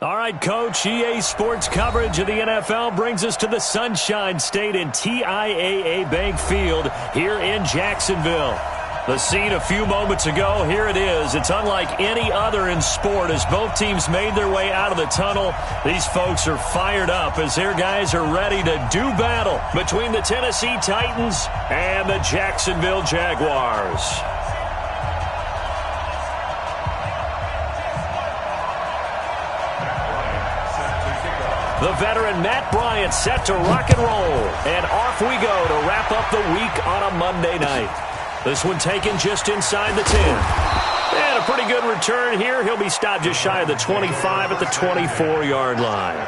All right, Coach, EA Sports coverage of the NFL brings us to the Sunshine State in TIAA Bank Field here in Jacksonville. The scene a few moments ago, here it is. It's unlike any other in sport as both teams made their way out of the tunnel. These folks are fired up as their guys are ready to do battle between the Tennessee Titans and the Jacksonville Jaguars. The veteran Matt Bryant set to rock and roll. And off we go to wrap up the week on a Monday night. This one taken just inside the 10. And a pretty good return here. He'll be stopped just shy of the 25 at the 24-yard line.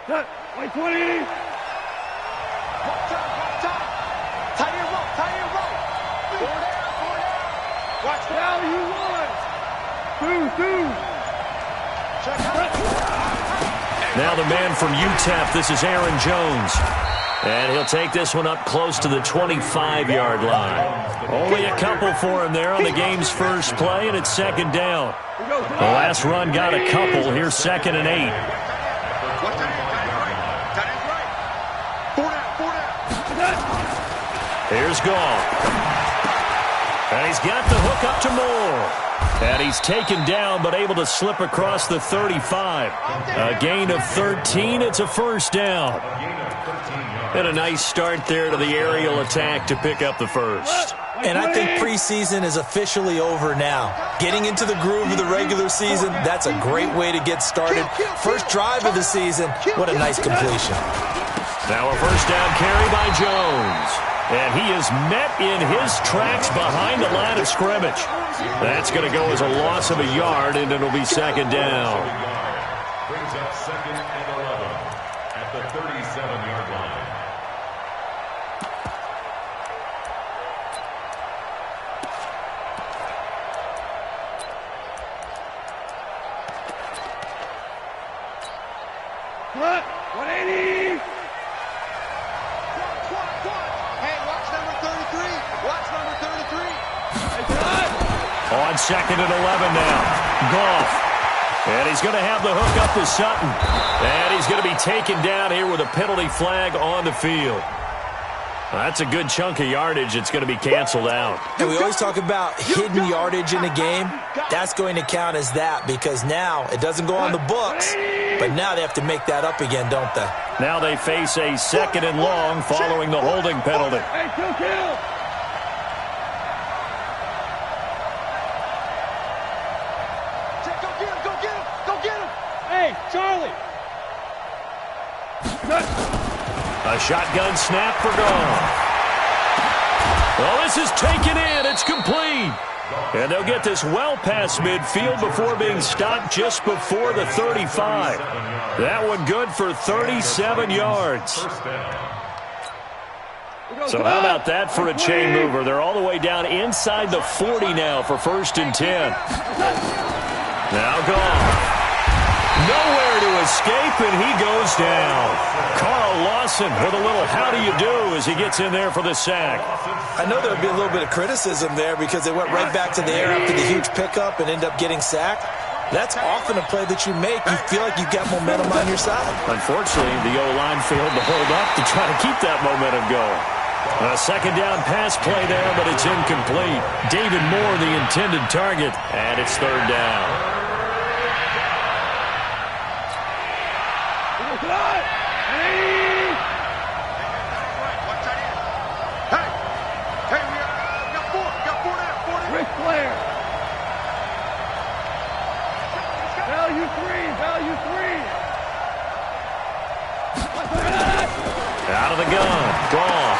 Like 20. Tight and roll, tight and roll. Four down. Watch down, you won. Two. Check out. Now the man from UTEP, this is Aaron Jones. And he'll take this one up close to the 25-yard line. Only a couple for him there on the game's first play, and it's second down. The last run got a couple. Here's 2nd and 8. Here's Goff. And he's got the hook up to Moore. And he's taken down but able to slip across the 35. A gain of 13. It's a first down. And a nice start there to the aerial attack to pick up the first. And I think preseason is officially over now. Getting into the groove of the regular season, that's a great way to get started. First drive of the season, what a nice completion. Now a first down carry by Jones. And he is met in his tracks behind the line of scrimmage. That's going to go as a loss of a yard, and it'll be second down. Brings up 2nd and 11 at the 37-yard line. What? 180. On 2nd and 11 now. Goff. And he's going to have the hook up to Sutton. And he's going to be taken down here with a penalty flag on the field. That's a good chunk of yardage. It's going to be canceled out. And we always talk about hidden yardage in a game. That's going to count as that because now it doesn't go on the books, but now they have to make that up again, don't they? Now they face a 2nd and long following the holding penalty. Hey, kill. Hey, Charlie! A shotgun snap for Goff. Well, this is taken in. It's complete. And they'll get this well past midfield before being stopped just before the 35. That one good for 37 yards. So how about that for a chain mover? They're all the way down inside the 40 now for 1st and 10. Now Goff. Nowhere to escape, and he goes down. Carl Lawson with a little how do you do as he gets in there for the sack. I know there would be a little bit of criticism there because they went right back to the air after the huge pickup and end up getting sacked. That's often a play that you make. You feel like you've got momentum on your side. Unfortunately, the O-line failed to hold up to try to keep that momentum going. A second down pass play there, but it's incomplete. David Moore, the intended target, and it's third down. Hey, we got four now. Ric Flair. Value three. Out of the gun. Goff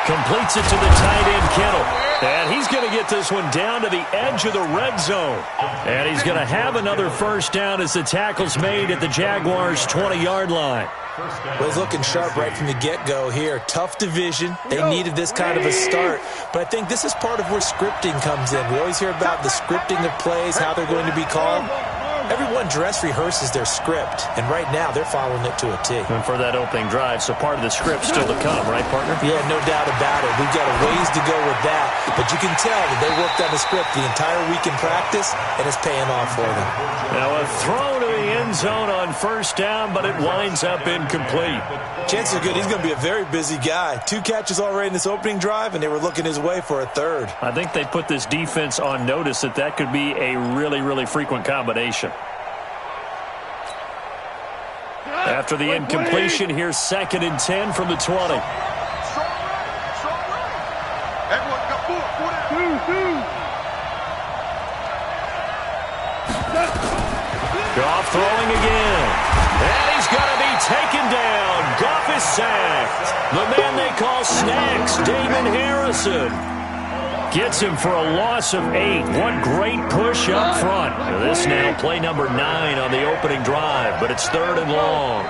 completes it to the tight end, Kittle. And he's going to get this one down to the edge of the red zone. And he's going to have another first down as the tackle's made at the Jaguars' 20-yard line. Well, he's looking sharp right from the get-go here. Tough division. They needed this kind of a start. But I think this is part of where scripting comes in. We always hear about the scripting of plays, how they're going to be called. Everyone dress rehearses their script, and right now they're following it to a T. And for that opening drive, so part of the script still to come, right, partner? Yeah, no doubt about it. We've got a ways to go with that, but you can tell that they worked on the script the entire week in practice, and it's paying off for them. Now a throw to the end zone on first down, but it winds up incomplete. Chances are good he's going to be a very busy guy. 2 catches already in this opening drive, and they were looking his way for a third. I think they put this defense on notice that could be a really, really frequent combination. After the incompletion, here's 2nd and 10 from the 20. Strong right. Everyone got four down. Goff throwing again. And he's going to be taken down. Goff is sacked. The man they call Snacks, Damon Harrison, gets him for a loss of 8. What great push up front. This now play number 9 on the opening drive, but it's 3rd and long.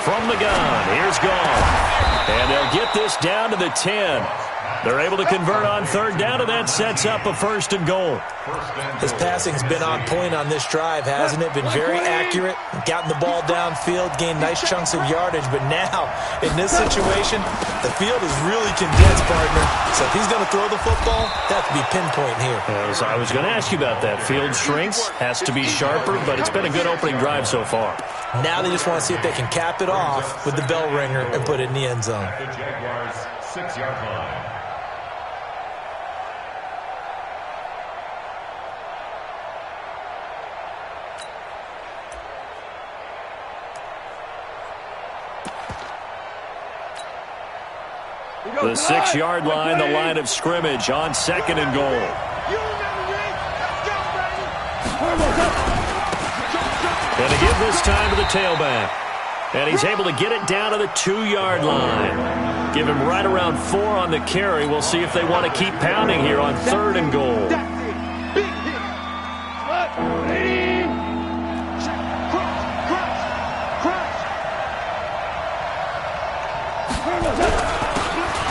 From the gun, here's Goff. And they'll get this down to the 10. They're able to convert on 3rd down, and that sets up a 1st and goal. His passing's been on point on this drive, hasn't it? Been very accurate, gotten the ball downfield, gained nice chunks of yardage. But now, in this situation, the field is really condensed, partner. So if he's going to throw the football, that has to be pinpoint here. I was going to ask you about that. Field shrinks, has to be sharper, but it's been a good opening drive so far. Now they just want to see if they can cap it off with the bell ringer and put it in the end zone. The Jaguars' 6-yard line. The 6-yard line, the line of scrimmage on 2nd and goal. And to give this time to the tailback. And he's able to get it down to the 2-yard line. Give him right around 4 on the carry. We'll see if they want to keep pounding here on 3rd and goal.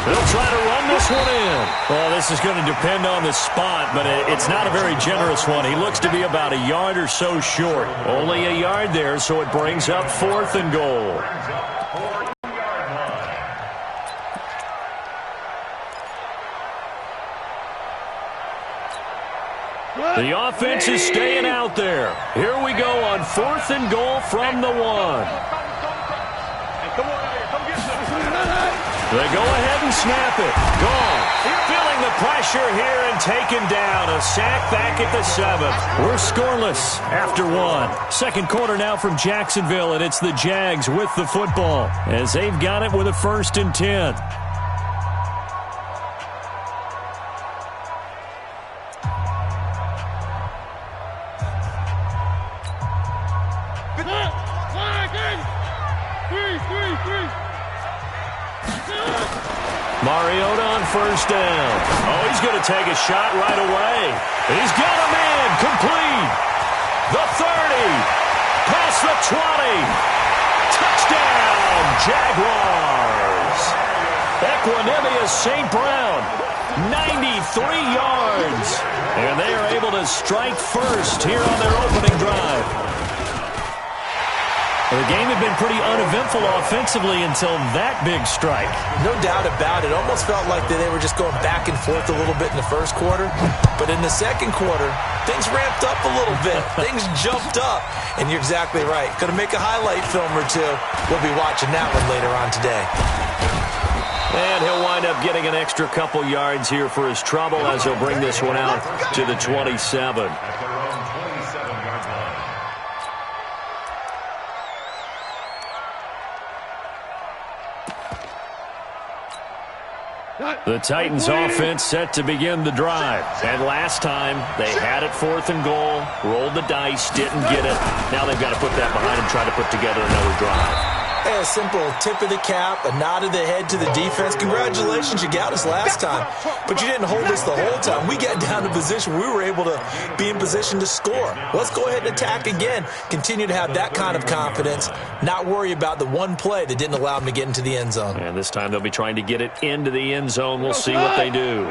They'll try to run this one in. Well, this is going to depend on the spot, but it's not a very generous one. He looks to be about a yard or so short. Only a yard there, so it brings up 4th and goal. The offense is staying out there. Here we go on 4th and goal from the 1. They go ahead and snap it. Goff feeling the pressure here and taken down. A sack back at the 7th. We're scoreless after 1. 2nd quarter now from Jacksonville, and it's the Jags with the football as they've got it with a 1st and 10. Mariota on 1st down. Oh, he's going to take a shot right away. He's got a man complete. The 30. Past the 20. Touchdown, Jaguars. Equanimous St. Brown, 93 yards. And they are able to strike first here on their opening drive. The game had been pretty uneventful offensively until that big strike. No doubt about it. Almost felt like they were just going back and forth a little bit in the first quarter. But in the second quarter, things ramped up a little bit. Things jumped up. And you're exactly right. Going to make a highlight film or two. We'll be watching that one later on today. And he'll wind up getting an extra couple yards here for his trouble as he'll bring this one out to the 27. The Titans offense set to begin the drive. And last time, they had it 4th and goal, rolled the dice, didn't get it. Now they've got to put that behind and try to put together another drive. Hey, a simple tip of the cap, a nod of the head to the defense. Congratulations, you got us last time. But you didn't hold us the whole time. We got down to position. We were able to be in position to score. Let's go ahead and attack again. Continue to have that kind of confidence. Not worry about the one play that didn't allow them to get into the end zone. And this time they'll be trying to get it into the end zone. We'll see what they do.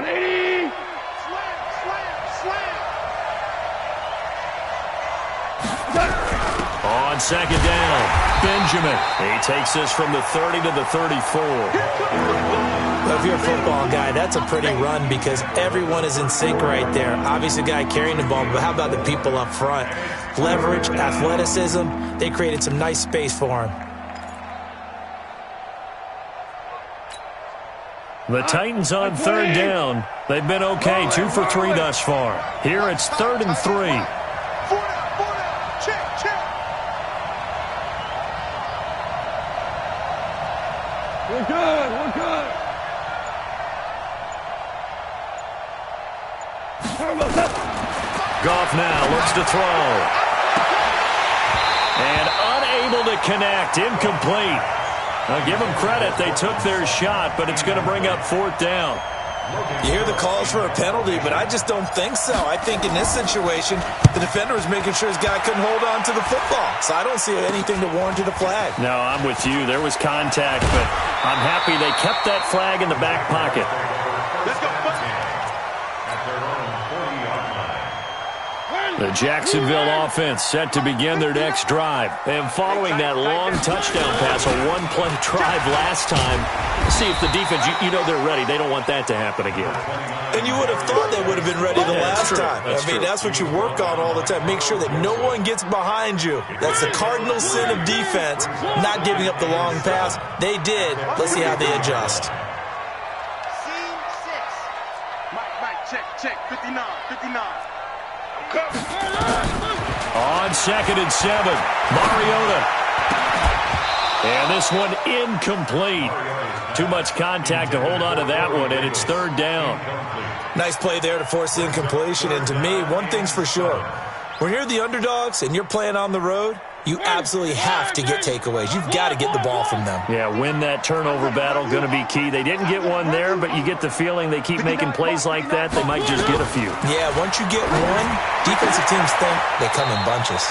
On second down, Benjamin. He takes this from the 30 to the 34. Well, if you're a football guy, that's a pretty run because everyone is in sync right there. Obviously, a guy carrying the ball, but how about the people up front? Leverage, athleticism, they created some nice space for him. The Titans on third down. They've been okay, 2 for 3 thus far. Here it's 3rd and 3. We're good. We're good. Goff now looks to throw. And unable to connect. Incomplete. Now give them credit. They took their shot, but it's going to bring up 4th down. You hear the calls for a penalty, but I just don't think so. I think in this situation, the defender was making sure his guy couldn't hold on to the football. So I don't see anything to warrant a flag. No, I'm with you. There was contact, but I'm happy they kept that flag in the back pocket. Let's go. The Jacksonville offense set to begin their next drive. And following that long touchdown pass, a one-play drive last time, see if the defense, you know they're ready. They don't want that to happen again. And you would have thought they would have been ready the last time. That's what you work on all the time. Make sure that no one gets behind you. That's the cardinal sin of defense, not giving up the long pass. They did. Let's see how they adjust. Scene 6. Mike, check. 59. On 2nd and 7, Mariota. And this one incomplete. Too much contact to hold on to that one, and it's 3rd down. Nice play there to force the incompletion. And to me, one thing's for sure. When you're the underdogs and you're playing on the road, you absolutely have to get takeaways. You've got to get the ball from them. Yeah, win that turnover battle, going to be key. They didn't get one there, but you get the feeling they keep making plays like that, they might just get a few. Yeah, once you get one, defensive teams think they come in bunches.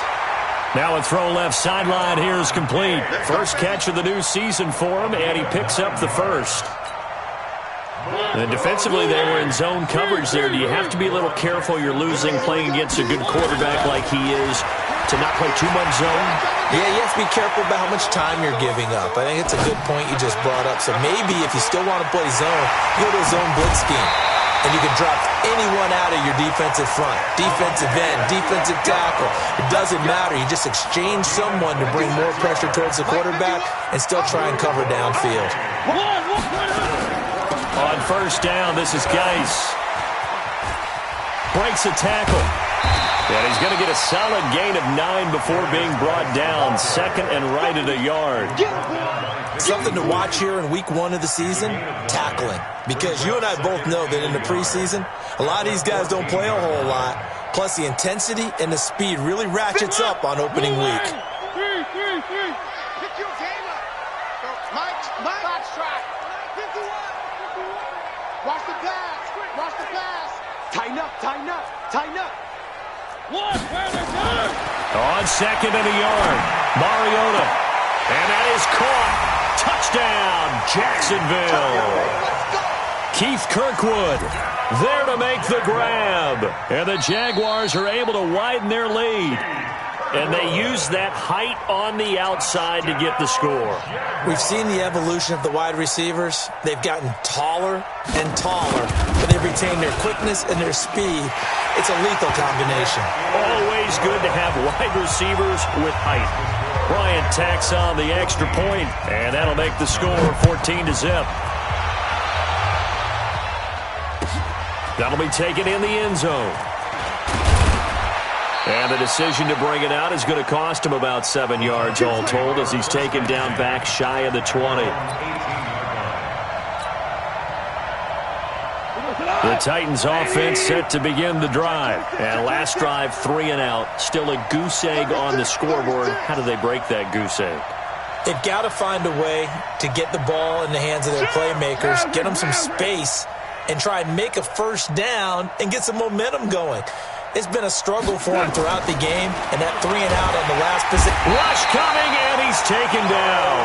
Now a throw left sideline here is complete. First catch of the new season for him, and he picks up the first. And defensively, they were in zone coverage there. Do you have to be a little careful you're losing playing against a good quarterback like he is to not play too much zone? Yeah, you have to be careful about how much time you're giving up. I think it's a good point you just brought up. So maybe if you still want to play zone, go to a zone blitz scheme. And you can drop anyone out of your defensive front, defensive end, defensive tackle. It doesn't matter. You just exchange someone to bring more pressure towards the quarterback and still try and cover downfield. On first down, this is Geis. Breaks a tackle. And he's going to get a solid gain of 9 before being brought down. 2nd and right at a yard. Something to watch here in week 1 of the season, tackling. Because you and I both know that in the preseason, a lot of these guys don't play a whole lot. Plus, the intensity and the speed really ratchets up on opening week. Pick your game up. Mike. Box track. 51. Watch the pass. Tighten up. On 2nd and a yard, Mariota. And that is caught. Touchdown, Jacksonville. Keith Kirkwood there to make the grab. And the Jaguars are able to widen their lead. And they use that height on the outside to get the score. We've seen the evolution of the wide receivers. They've gotten taller and taller, but they've retained their quickness and their speed. It's a lethal combination. Always good to have wide receivers with height. Bryant tacks on the extra point, and that'll make the score 14-0. That'll be taken in the end zone. And the decision to bring it out is going to cost him about 7 yards all told as he's taken down back shy of the 20. The Titans offense set to begin the drive. And last drive, 3 and out. Still a goose egg on the scoreboard. How do they break that goose egg? They've got to find a way to get the ball in the hands of their playmakers, get them some space, and try and make a first down and get some momentum going. It's been a struggle for him throughout the game, and that 3 and out on the last position. Rush coming, and he's taken down.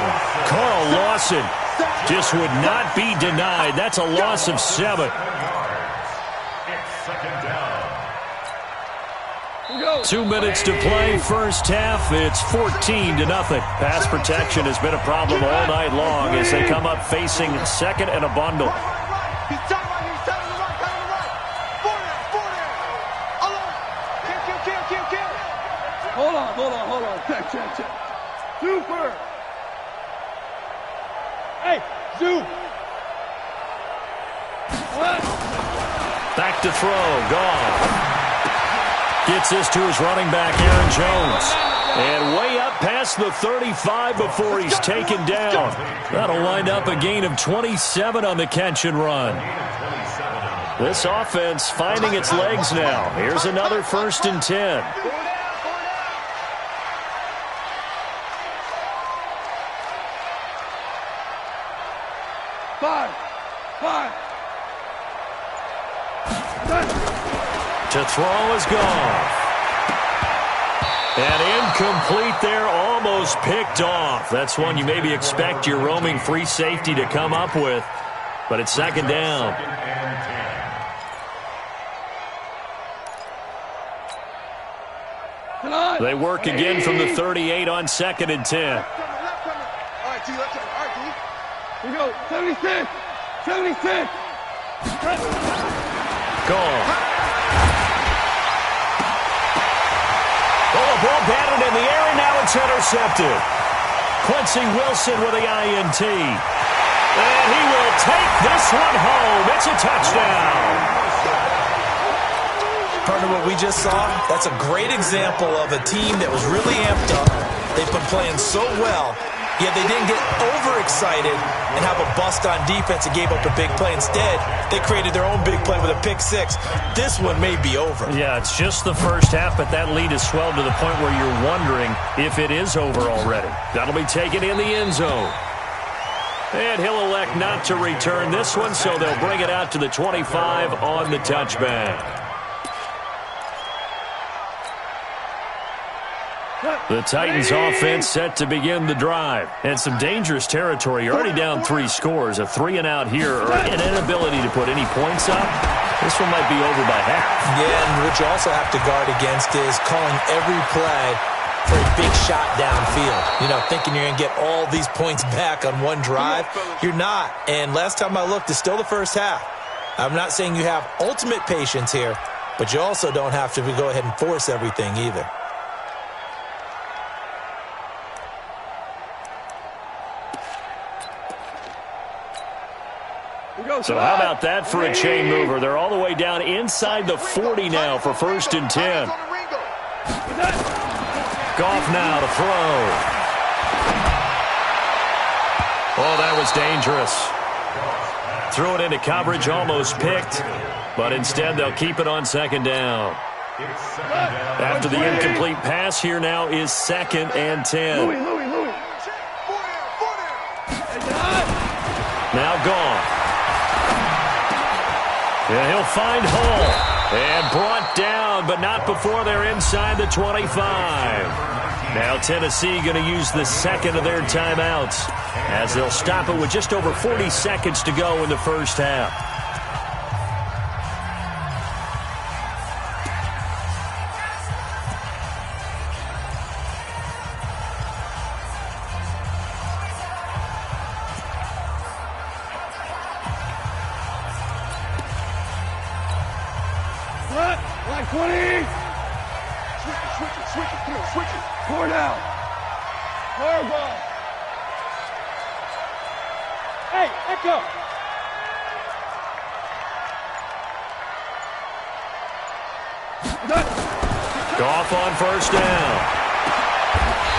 Carl Lawson just would not be denied. That's a loss of 7. It's second down. 2 minutes to play, first half. It's 14-0. Pass protection has been a problem all night long as they come up facing second and a bundle. He's tight right here. He's tight on the right. Tight on the right. Four there. Alone. Kill. Hold on. Check. Super. Hey, Zoo. What? Back to throw. Gone. Gets this to his running back, Aaron Jones. And way up past the 35 before he's taken down. That'll wind up a gain of 27 on the catch and run. This offense finding its legs now. Here's another 1st and 10. Five. To throw is gone. And incomplete there, almost picked off. That's one you maybe expect your roaming free safety to come up with. But it's second down. They work again from the 38 on 2nd and 10. All right, G. Let's go. All right, G. We go. 76. Gone. Ball batted in the air, and now it's intercepted. Quincy Wilson with the INT. And he will take this one home. It's a touchdown. Partner, what we just saw, that's a great example of a team that was really amped up. They've been playing so well, yet they didn't get overexcited and have a bust on defense and gave up a big play. Instead, they created their own big play with a pick 6. This one may be over. Yeah, it's just the first half, but that lead has swelled to the point where you're wondering if it is over already. That'll be taken in the end zone. And he'll elect not to return this one, so they'll bring it out to the 25 on the touchback. The Titans offense set to begin the drive. And some dangerous territory. You're already down 3 scores. A 3 and out here, or an inability to put any points up. This one might be over by half. Yeah, and what you also have to guard against is calling every play for a big shot downfield. You know, thinking you're going to get all these points back on one drive. You're not. And last time I looked, it's still the first half. I'm not saying you have ultimate patience here, but you also don't have to go ahead and force everything either. So how about that for a chain mover? They're all the way down inside the 40 now for 1st and 10. Goff now to throw. Oh, that was dangerous. Threw it into coverage, almost picked, but instead they'll keep it on 2nd down. After the incomplete pass, here now is 2nd and 10. Louis. Now gone. Yeah, he'll find Hull. And brought down, but not before they're inside the 25. Now Tennessee going to use the 2nd of their timeouts as they'll stop it with just over 40 seconds to go in the first half. Like 20. Switch it. Come on, switch it. 4 down. Curveball. Hey, Echo. Goff on first down.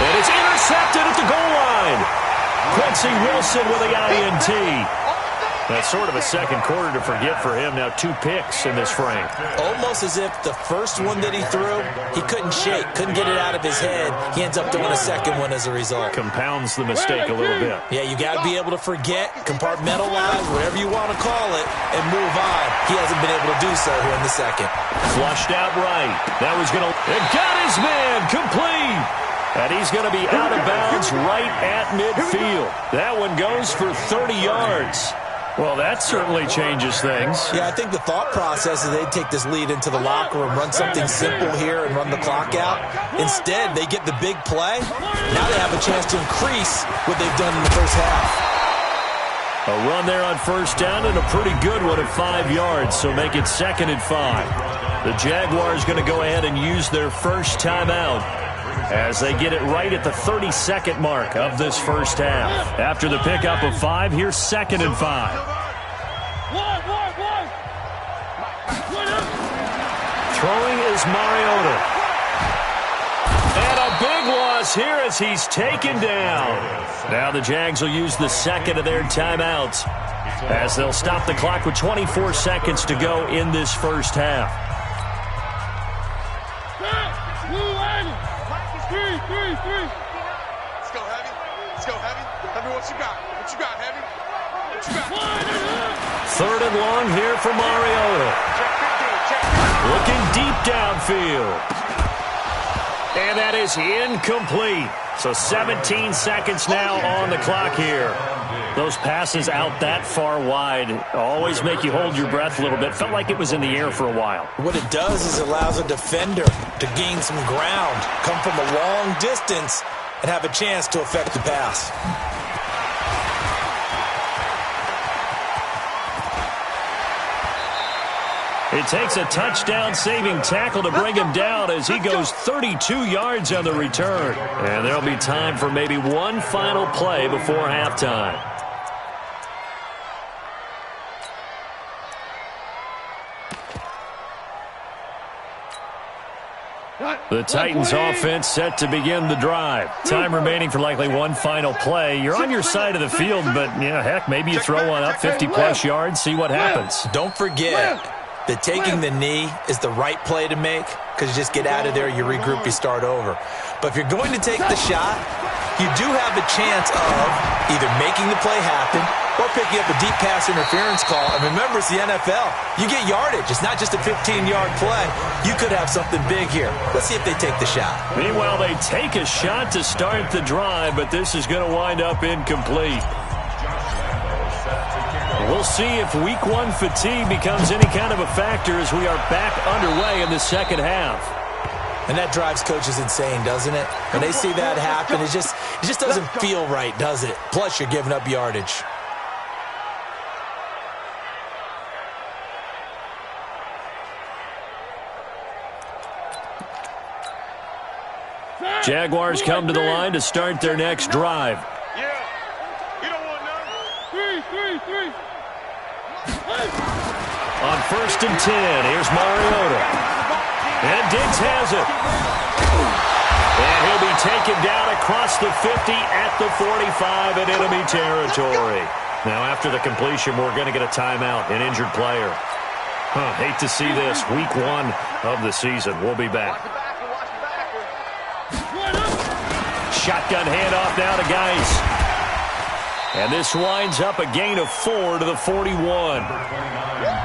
And it's intercepted at the goal line. Quincy Wilson with the INT. That's sort of a second quarter to forget for him. Now 2 picks in this frame. Almost as if the first one that he threw, he couldn't shake, couldn't get it out of his head. He ends up throwing a second one as a result. Compounds the mistake a little bit. Yeah, you got to be able to forget, compartmentalize, whatever you want to call it, and move on. He hasn't been able to do so here in the second. Flushed out right. That was going to... It got his man complete. And he's going to be out of bounds right at midfield. That one goes for 30 yards. Well, that certainly changes things. Yeah, I think the thought process is they'd take this lead into the locker room, run something simple here and run the clock out. Instead, they get the big play. Now they have a chance to increase what they've done in the first half. A run there on first down and a pretty good one at 5 yards, so make it 2nd and 5. The Jaguars going to go ahead and use their first timeout as they get it right at the 32nd mark of this first half. After the pickup of 5, here's 2nd and 5. Throwing is Mariota. And a big loss here as he's taken down. Now the Jags will use the second of their timeouts as they'll stop the clock with 24 seconds to go in this first half. Let's go, Heavy. Let's go, Heavy. Heavy, what you got? What you got, Heavy? What you got? 3rd and long here for Mariota. Looking deep downfield. And that is incomplete. So 17 seconds now on the clock here. Those passes out that far wide always make you hold your breath a little bit. Felt like it was in the air for a while. What it does is it allows a defender to gain some ground, come from a long distance, and have a chance to affect the pass. It takes a touchdown-saving tackle to bring him down as he goes 32 yards on the return. And there'll be time for maybe one final play before halftime. The Titans offense set to begin the drive. Time remaining for likely one final play. You're on your side of the field, but, yeah, heck, maybe you throw one up 50-plus yards, see what happens. Don't forget that taking the knee is the right play to make because you just get out of there, you regroup, you start over. But if you're going to take the shot, you do have a chance of either making the play happen or picking up a deep pass interference call. And remember, it's the NFL. You get yardage. It's not just a 15-yard play. You could have something big here. Let's see if they take the shot. Meanwhile, they take a shot to start the drive, but this is going to wind up incomplete. We'll see if Week 1 fatigue becomes any kind of a factor as we are back underway in the second half. And that drives coaches insane, doesn't it? When they see that happen, it just doesn't feel right, does it? Plus, you're giving up yardage. Jaguars come to the line to start their next drive. Yeah. You don't want none. 3. On 1st and 10, here's Mariota. And Diggs has it. And he'll be taken down across the 50 at the 45 in enemy territory. Now, after the completion, we're going to get a timeout, an injured player. Hate to see this. Week 1 of the season. We'll be back. Shotgun handoff now to Geis. And this winds up a gain of 4 to the 41.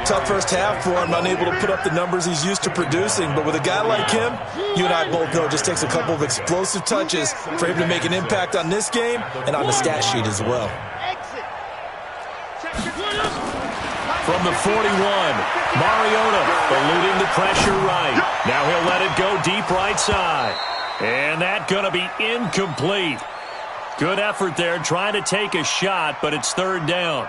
Tough first half for him, unable to put up the numbers he's used to producing. But with a guy like him, you and I both know it just takes a couple of explosive touches for him to make an impact on this game and on the stat sheet as well. From the 41, Mariota eluding the pressure right. Now he'll let it go deep right side. And that's going to be incomplete. Good effort there, trying to take a shot, but it's 3rd down.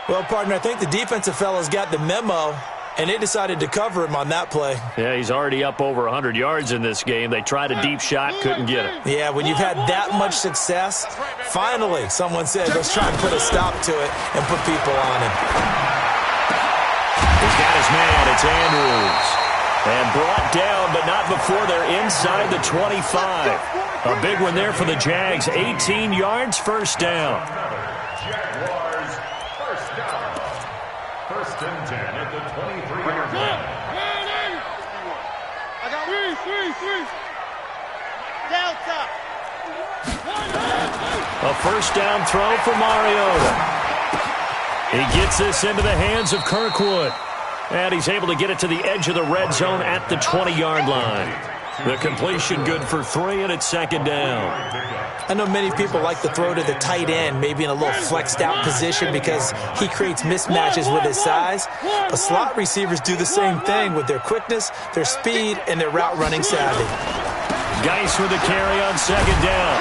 Well, partner, I think the defensive fella's got the memo And they decided to cover him on that play. Yeah, he's already up over 100 yards in this game. They tried a deep shot, couldn't get it. Yeah, when you've had that much success, finally someone said, let's try and put a stop to it and put people on him. He's got his man. It's Andrews. And brought down, but not before they're inside the 25. A big one there for the Jags. 18 yards, first down. Jaguars, first down. First and 10 at the 23-yard line. I got three. Delta. A first down throw for Mariota. He gets this into the hands of Kirkwood. And he's able to get it to the edge of the red zone at the 20-yard line. The completion good for 3, and it's second down. I know many people like to throw to the tight end, maybe in a little flexed out position because he creates mismatches with his size. But slot receivers do the same thing with their quickness, their speed, and their route running savvy. Geis with the carry on second down.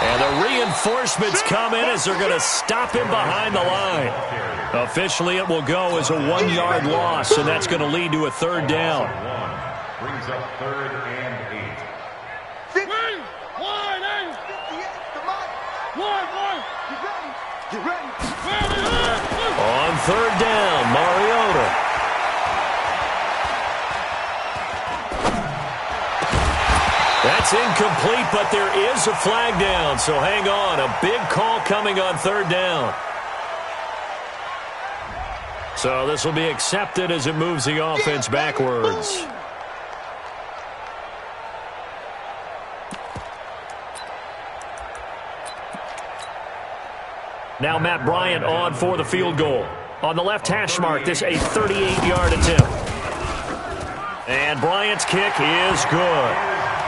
And the reinforcements come in as they're going to stop him behind the line. Officially, it will go as a 1-yard loss, and that's going to lead to a third down. Brings up third and 8. Get ready. On third down, Mariota. That's incomplete, but there is a flag down, so hang on. A big call coming on third down. So this will be accepted as it moves the offense backwards. Now Matt Bryant on for the field goal. On the left hash mark, this a 38-yard attempt. And Bryant's kick is good.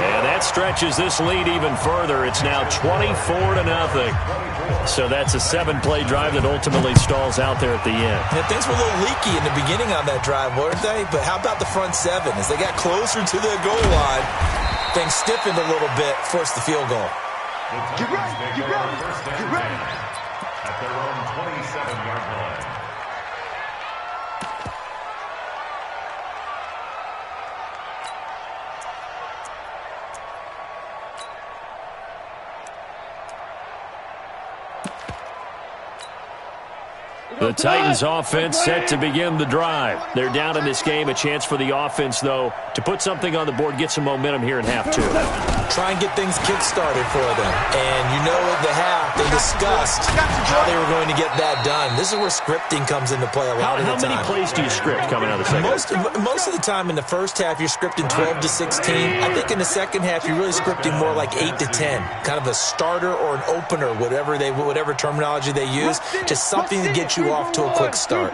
And that stretches this lead even further. It's now 24-0. So that's a 7-play drive that ultimately stalls out there at the end. Yeah, things were a little leaky in the beginning on that drive, weren't they? But how about the front 7? As they got closer to the goal line, things stiffened a little bit, forced the field goal. Get ready. Get ready. At their own 27-yard line. The Titans offense set to begin the drive. They're down in this game. A chance for the offense, though, to put something on the board, get some momentum here in half 2. Try and get things kick-started for them. And you know at the half, they discussed how they were going to get that done. This is where scripting comes into play a lot of the time. How many plays do you script coming out of the second? Most of the time in the first half, you're scripting 12 to 16. I think in the second half, you're really scripting more like 8 to 10. Kind of a starter or an opener, whatever terminology they use. Just something to get you off to a quick start.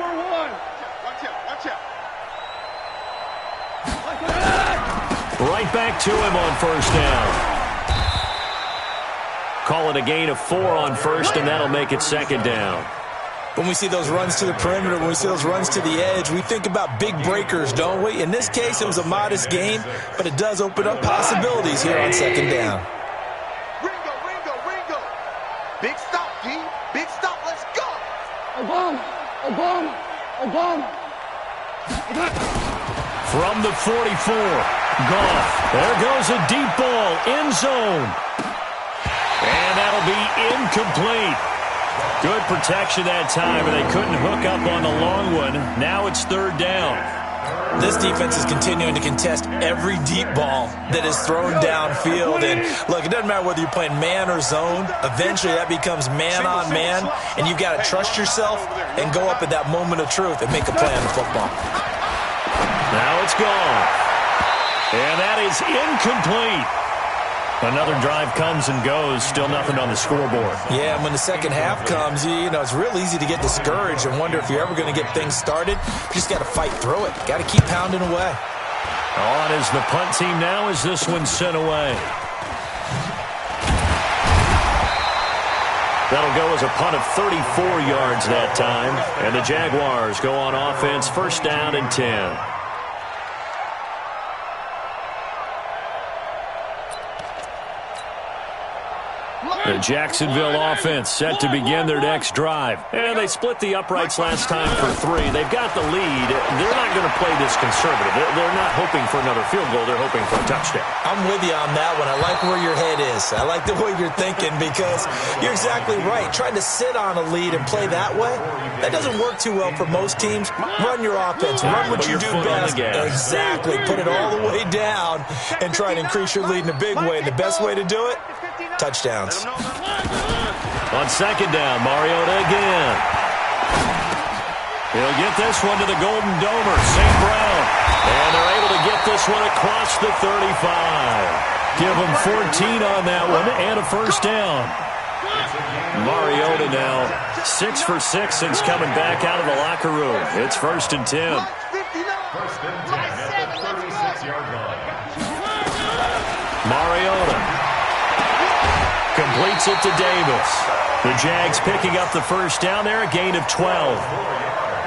Right back to him on first down. Call it a gain of 4 on first, and that'll make it second down. When we see those runs to the perimeter, when we see those runs to the edge, we think about big breakers, don't we? In this case, it was a modest gain, but it does open up possibilities here on second down. Ringo. Big stop, D. Big stop. Let's go. From the 44, Goff. There goes a deep ball, end zone. And that'll be incomplete. Good protection that time, and they couldn't hook up on the long one. Now it's third down. This defense is continuing to contest every deep ball that is thrown downfield. And look, it doesn't matter whether you're playing man or zone. Eventually, that becomes man on man, and you've got to trust yourself and go up at that moment of truth and make a play on the football. Now it's gone. And that is incomplete. Another drive comes and goes. Still nothing on the scoreboard. Yeah, and when the second half comes, you know, it's real easy to get discouraged and wonder if you're ever going to get things started. You just got to fight through it. Got to keep pounding away. On is the punt team now as this one's sent away. That'll go as a punt of 34 yards that time. And the Jaguars go on offense, first down and 10. The Jacksonville offense set to begin their next drive. And they split the uprights last time for 3. They've got the lead. They're not going to play this conservative. They're not hoping for another field goal. They're hoping for a touchdown. I'm with you on that one. I like where your head is. I like the way you're thinking because you're exactly right. Trying to sit on a lead and play that way, that doesn't work too well for most teams. Run your offense. Run what you do best. Exactly. Put it all the way down and try to increase your lead in a big way. And the best way to do it? Touchdowns. On second down, Mariota again. He'll get this one to the Golden Domer, St. Brown. And they're able to get this one across the 35. Give them 14 on that one and a first down. Mariota now 6 for 6 since coming back out of the locker room. It's 1st and 10. First and 10 at the 36-yard line. Mariota completes it to Davis. The Jags picking up the first down there, a gain of 12.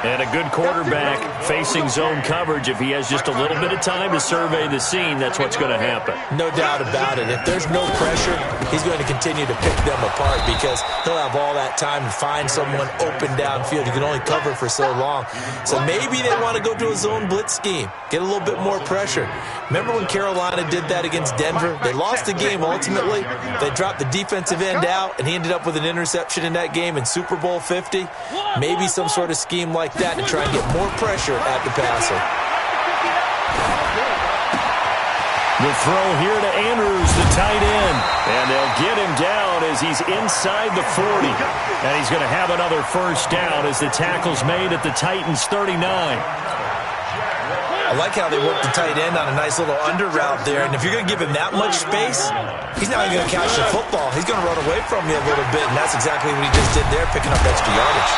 And a good quarterback facing zone coverage. If he has just a little bit of time to survey the scene, that's what's going to happen. No doubt about it. If there's no pressure, he's going to continue to pick them apart because he'll have all that time to find someone open downfield. You can only cover for so long. So maybe they want to go to a zone blitz scheme, get a little bit more pressure. Remember when Carolina did that against Denver? They lost the game ultimately. They dropped the defensive end out, and he ended up with an interception in that game in Super Bowl 50. Maybe some sort of scheme like that to try and get more pressure at the passer. The throw here to Andrews, the tight end. And they'll get him down as he's inside the 40. And he's going to have another first down as the tackle's made at the Titans' 39. I like how they work the tight end on a nice little under route there. And if you're going to give him that much space, he's not even going to catch the football. He's going to run away from you a little bit, and that's exactly what he just did there, picking up extra yardage.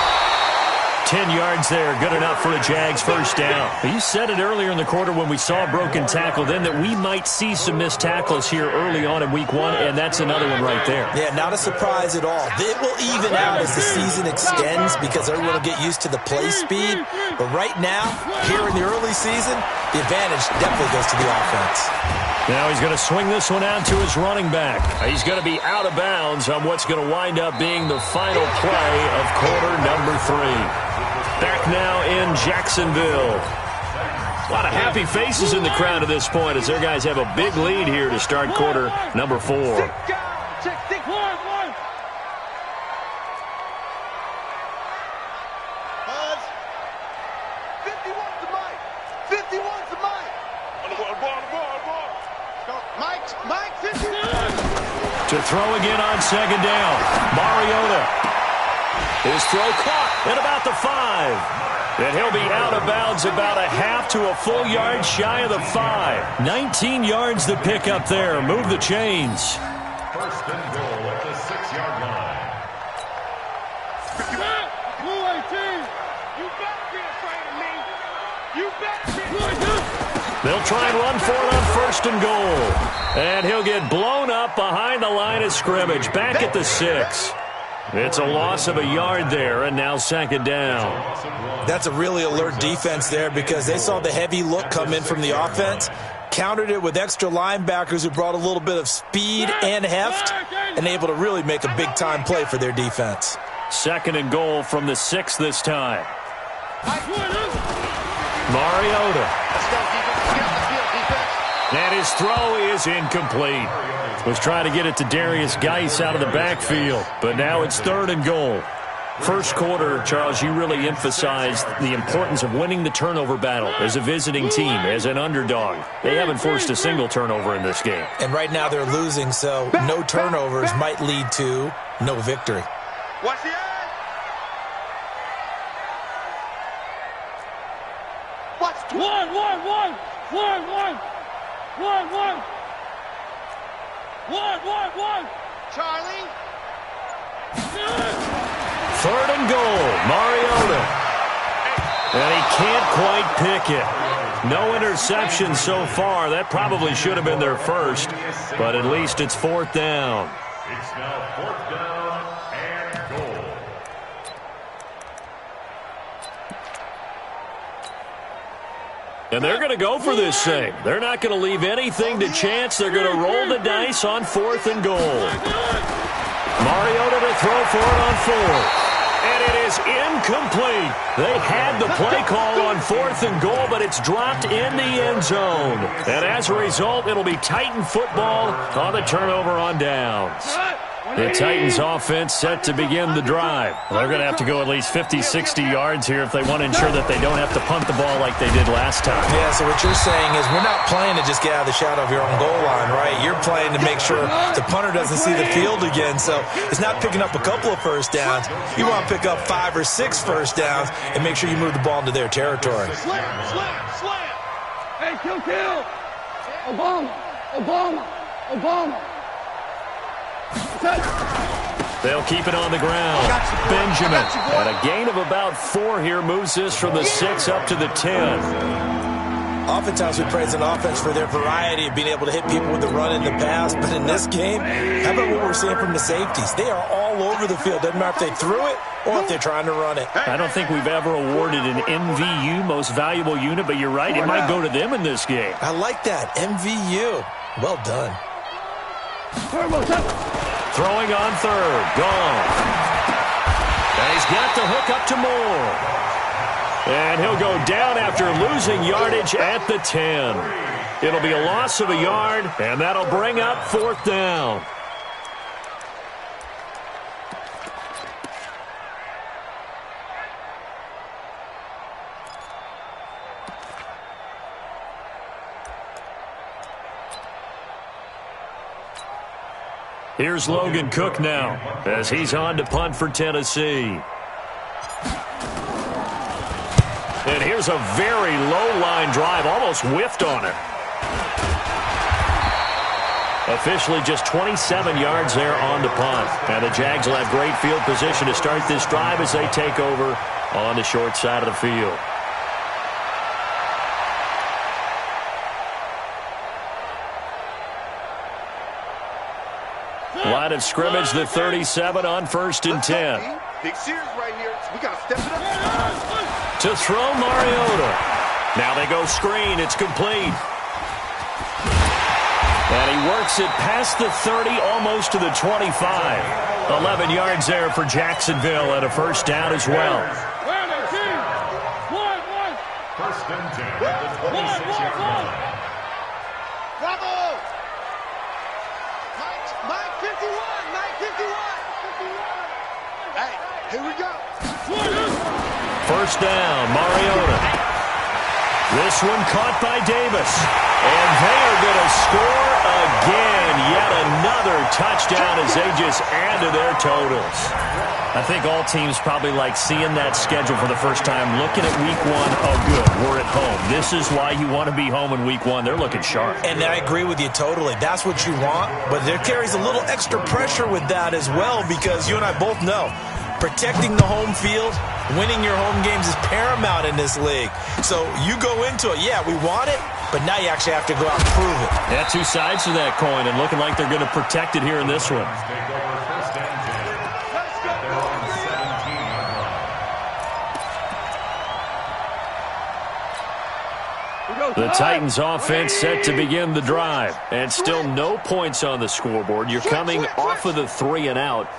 10 yards there, good enough for a Jags first down. You said it earlier in the quarter when we saw a broken tackle then that we might see some missed tackles here early on in week 1, and that's another one right there. Yeah, not a surprise at all. It will even out as the season extends because everyone will get used to the play speed. But right now, here in the early season, the advantage definitely goes to the offense. Now he's going to swing this one out to his running back. He's going to be out of bounds on what's going to wind up being the final play of quarter number 3. Back now in Jacksonville. A lot of happy faces in the crowd at this point as their guys have a big lead here to start quarter number 4. To throw again on second down. Mariota. His throw caught at about the 5. And he'll be out of bounds about a half to a full yard shy of the 5. 19 yards to pick up there. Move the chains. First and goal at the 6-yard line. Blue 18. You better be afraid of me. You better be. They'll try and run for it on first and goal. And he'll get blown up behind the line of scrimmage. Back at the 6. It's a loss of a yard there, and now second down. That's a really alert defense there because they saw the heavy look come in from the offense, countered it with extra linebackers who brought a little bit of speed and heft, and able to really make a big-time play for their defense. Second and goal from the 6 this time. Mariota. And his throw is incomplete. Was trying to get it to Darius Geis out of the backfield, but now it's third and goal. First quarter, Charles, you really emphasized the importance of winning the turnover battle as a visiting team, as an underdog. They haven't forced a single turnover in this game. And right now they're losing, so no turnovers might lead to no victory. Watch the eye. Watch. One. Charlie. Third and goal, Mariota. And he can't quite pick it. No interception so far. That probably should have been their first, but at least it's fourth down. It's now fourth down and goal. And they're going to go for this thing. They're not going to leave anything to chance. They're going to roll the dice on fourth and goal. Mariota to throw for it on fourth. And it is incomplete. They had the play call on 4th and goal, but it's dropped in the end zone. And as a result, it'll be Titan football on the turnover on downs. The Titans offense set to begin the drive. They're going to have to go at least 50, 60 yards here if they want to ensure that they don't have to punt the ball like they did last time. Yeah, so what you're saying is we're not playing to just get out of the shadow of your own goal line, right? You're playing to make sure the punter doesn't see the field again. So it's not picking up a couple of first downs. You want to pick up 5 or 6 first downs and make sure you move the ball into their territory. Slam. Hey, kill. Obama. They'll keep it on the ground. Benjamin, at a gain of about 4 here, moves this from the 6 up to the 10. Oftentimes we praise an offense for their variety of being able to hit people with the run in the pass, but in this game, how about what we're seeing from the safeties? They are all over the field. Doesn't matter if they threw it or if they're trying to run it. I don't think we've ever awarded an MVU, most valuable unit, but you're right, it might go to them in this game. I like that, MVU. Well done. Throwing on third. Gone. And he's got the hook up to Moore. And he'll go down after losing yardage at the 10. It'll be a loss of a yard, and that'll bring up 4th down. Here's Logan Cook now as he's on to punt for Tennessee. And here's a very low-line drive, almost whiffed on it. Officially just 27 yards there on the punt. And the Jags will have great field position to start this drive as they take over on the short side of the field. Line of scrimmage, the 37 on 1st and 10. Big series right here. We got to step it up. To throw Mariota. Now they go screen. It's complete. And he works it past the 30, almost to the 25. 11 yards there for Jacksonville and a first down as well. 1st and 10 at the 26-yard line. Bravo! Mike 51! Hey, here we go. First down, Mariota. This one caught by Davis. And they are going to score again. Yet another touchdown as they just add to their totals. I think all teams probably like seeing that schedule for the first time, looking at week 1. Oh, good, we're at home. This is why you want to be home in week 1. They're looking sharp. And I agree with you totally. That's what you want. But there carries a little extra pressure with that as well, because you and I both know protecting the home field, winning your home games is paramount in this league. So you go into it, yeah, we want it, but now you actually have to go out and prove it. Yeah, 2 sides to that coin, and looking like they're going to protect it here in this one. Take over 1st and 10 at their own 17-yard line. The Titans offense set to begin the drive, and still no points on the scoreboard. You're coming off of the 3 and out.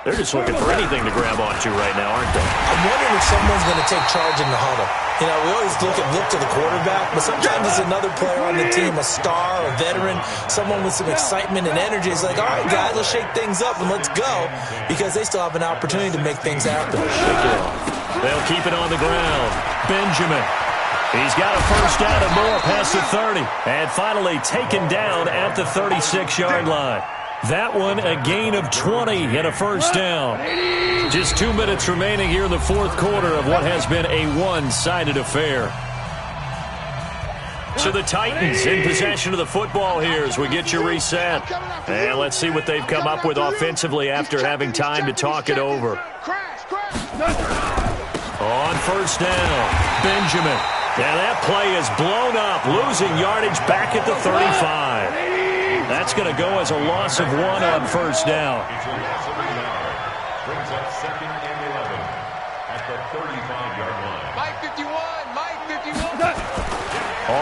They're just looking for anything to grab onto right now, aren't they? I'm wondering if someone's going to take charge in the huddle. You know, we always look to the quarterback, but sometimes it's another player on the team, a star, a veteran, someone with some excitement and energy. It's like, all right, guys, let's shake things up and let's go, because they still have an opportunity to make things happen. Shake it off. They'll keep it on the ground. Benjamin. He's got a first down and more past the 30. And finally taken down at the 36-yard line. That one a gain of 20 and a first down. Just 2 minutes remaining here in the 4th quarter of what has been a one-sided affair. So the Titans in possession of the football here as we get you reset. And let's see what they've come up with offensively after having time to talk it over. On first down, Benjamin. And that play is blown up, losing yardage back at the 35. That's going to go as a loss of 1 on first down. It's a loss of a yard. Brings up 2nd and 11 at the 35-yard line. Mike 51.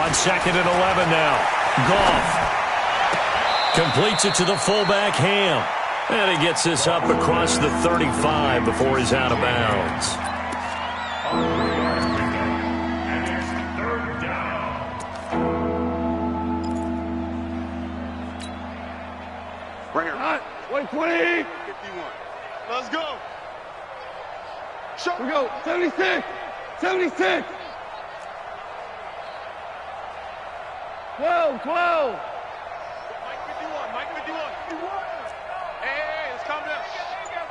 On 2nd and 11 now. Goff completes it to the fullback, Ham. And he gets this up across the 35 before he's out of bounds. And it's third down. Bring it. 120. 51. Let's go. We go. 76. 76. 12. 12. Mike 51. Mike 51. Hey, let's calm down.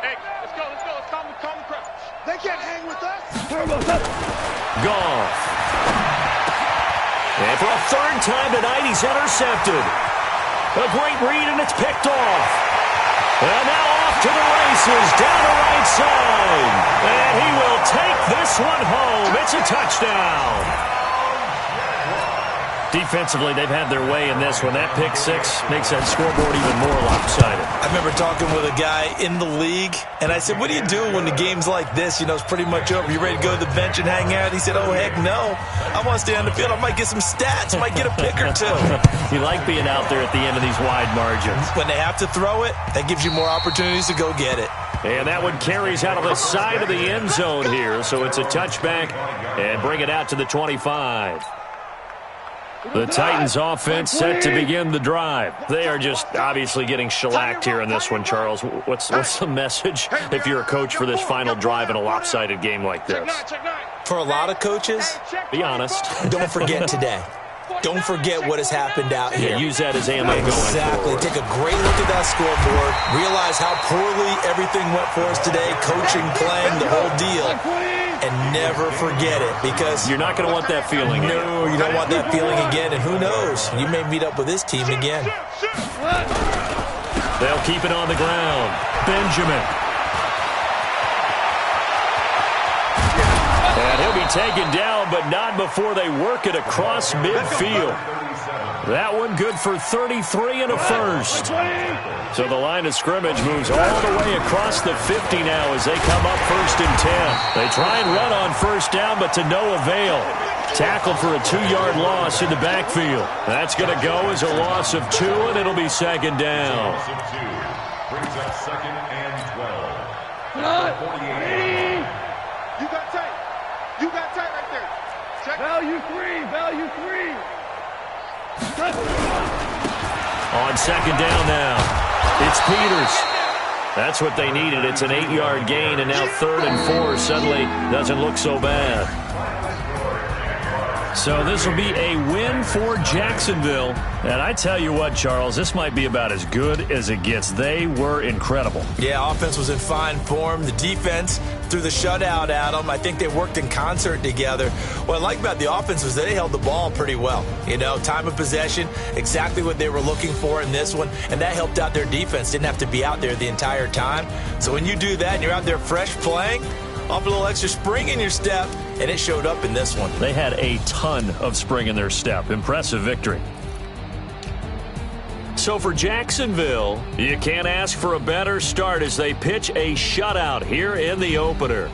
Hey, let's go. Let's calm the crowd. They can't hang with us. Goff. And for a third time tonight, he's intercepted. A great read, and it's picked off. And now off to the races, down the right side. And he will take this one home. It's a touchdown. Defensively, they've had their way in this one. That pick six makes that scoreboard even more lopsided. I remember talking with a guy in the league, and I said, what do you do when the game's like this? You know, it's pretty much over. You ready to go to the bench and hang out? He said, oh, heck no. I want to stay on the field. I might get some stats. I might get a pick or two. You like being out there at the end of these wide margins. When they have to throw it, that gives you more opportunities to go get it. And that one carries out of the side of the end zone here, so it's a touchback and bring it out to the 25. The Titans offense set to begin the drive. They are just obviously getting shellacked here in this one, Charles. What's the message if you're a coach for this final drive in a lopsided game like this? For a lot of coaches, be honest. Don't forget today. Don't forget what has happened out here. Yeah, use that as ammo going Exactly. forward. Take a great look at that scoreboard. Realize how poorly everything went for us today. Coaching, playing, the whole deal. And never forget it, because you're not going to want that feeling again. No, you don't want that feeling again. And who knows? You may meet up with this team again. They'll keep it on the ground. Benjamin. And he'll be taken down, but not before they work it across midfield. That one good for 33 and a first. So the line of scrimmage moves all the way across the 50 now as they come up 1st and 10. They try and run on first down, but to no avail. Tackled for a 2-yard loss in the backfield. That's going to go as a loss of 2, and it'll be second down. Brings up 2nd and 12. You got tight. You got tight right there. Check. Value 3. Value 3. On second down now, it's Peters. That's what they needed. It's an 8-yard gain, and now 3rd and 4 suddenly doesn't look so bad. So this will be a win for Jacksonville. And I tell you what, Charles, this might be about as good as it gets. They were incredible. Yeah, offense was in fine form. The defense threw the shutout at them. I think they worked in concert together. What I like about the offense was they held the ball pretty well. You know, time of possession, exactly what they were looking for in this one. And that helped out their defense. Didn't have to be out there the entire time. So when you do that and you're out there fresh playing, off a little extra spring in your step, and it showed up in this one. They had a ton of spring in their step. Impressive victory. So for Jacksonville, you can't ask for a better start as they pitch a shutout here in the opener.